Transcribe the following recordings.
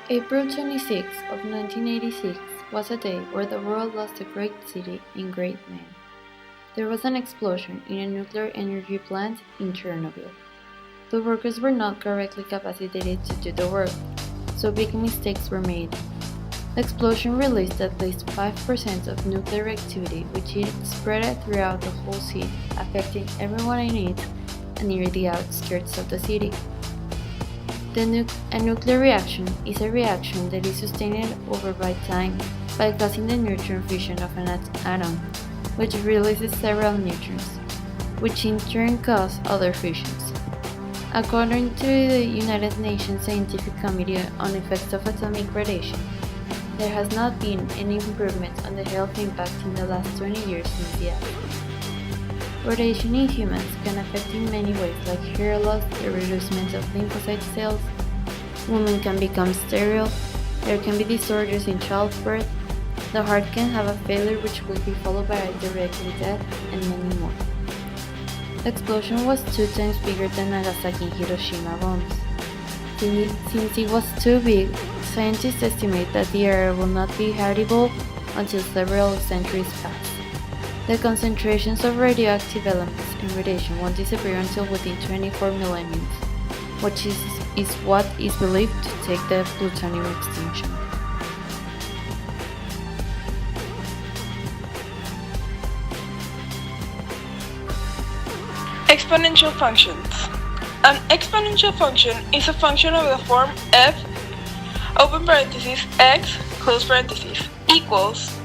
April 26 of 1986 was a day where the world lost a great city and great man. There was an explosion in a nuclear energy plant in Chernobyl. The workers were not correctly capacitated to do the work, so big mistakes were made. The explosion released at least 5% of nuclear activity, which it spread throughout the whole city, affecting everyone in it and near the outskirts of the city. A nuclear reaction is a reaction that is sustained over by time by causing the neutron fission of an atom, which releases several neutrons, which in turn cause other fissions. According to the United Nations Scientific Committee on Effects of Atomic Radiation, there has not been any improvement on the health impact in the last 20 years since the accident. Radiation in humans can affect in many ways, like hair loss, the reducement of lymphocyte cells, women can become sterile, there can be disorders in childbirth, the heart can have a failure which will be followed by a direct death, and many more. The explosion was 2 times bigger than Nagasaki and Hiroshima bombs. Since it was too big, scientists estimate that the area will not be habitable until several centuries pass. The concentrations of radioactive elements and radiation won't disappear until within 24 millennia, which is what is believed to take the plutonium extinction. Exponential functions. An exponential function is a function of the form f open parentheses x close parentheses equals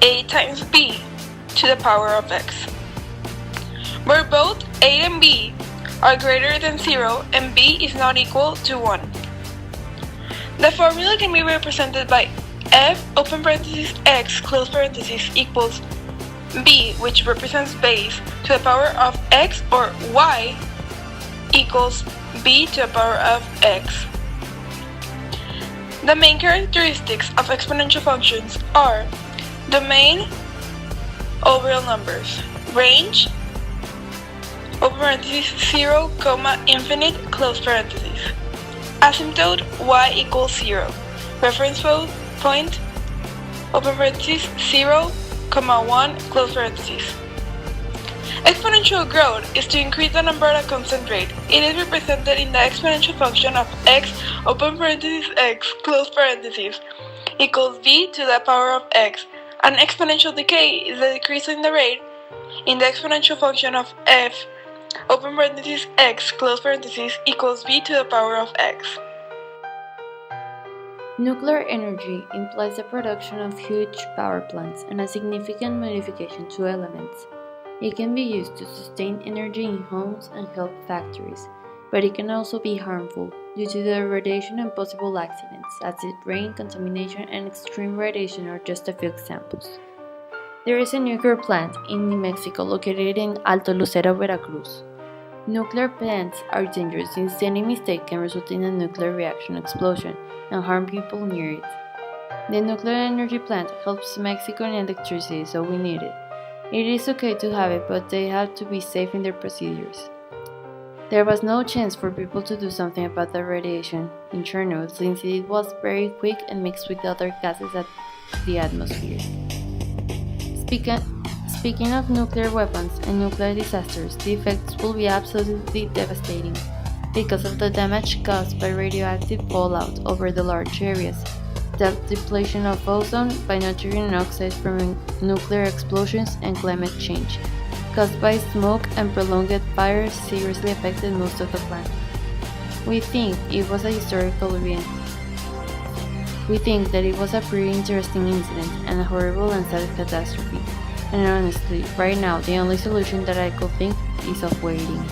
a times b to the power of x, where both a and b are greater than 0 and b is not equal to 1. The formula can be represented by f open parentheses x close parentheses equals b, which represents base, to the power of x, or y equals b to the power of x. The main characteristics of exponential functions are domain, all real numbers, range, open parentheses 0, infinite, close parentheses, asymptote y equals 0, reference point, open parentheses 0, 1, close parentheses. Exponential growth is to increase the number at a constant rate. It is represented in the exponential function of x open parentheses x close parentheses equals b to the power of x. An exponential decay is the decrease in the rate in the exponential function of f open parentheses x close parentheses equals b to the power of x. Nuclear energy implies the production of huge power plants and a significant modification to elements. It can be used to sustain energy in homes and help factories, but it can also be harmful due to the radiation and possible accidents. Acid rain, contamination, and extreme radiation are just a few examples. There is a nuclear plant in New Mexico located in Alto Lucero, Veracruz. Nuclear plants are dangerous since any mistake can result in a nuclear reaction explosion and harm people near it. The nuclear energy plant helps Mexico in electricity, so we need it. It is okay to have it, but they have to be safe in their procedures. There was no chance for people to do something about the radiation in Chernobyl since it was very quick and mixed with other gases at the atmosphere. Speaking of nuclear weapons and nuclear disasters, the effects will be absolutely devastating because of the damage caused by radioactive fallout over the large areas, the depletion of ozone by nitrogen oxide from nuclear explosions, and climate change caused by smoke and prolonged fires seriously affected most of the planet. We think it was a historical event. We think that it was a pretty interesting incident and a horrible and sad catastrophe. And honestly, right now, the only solution that I could think is of waiting.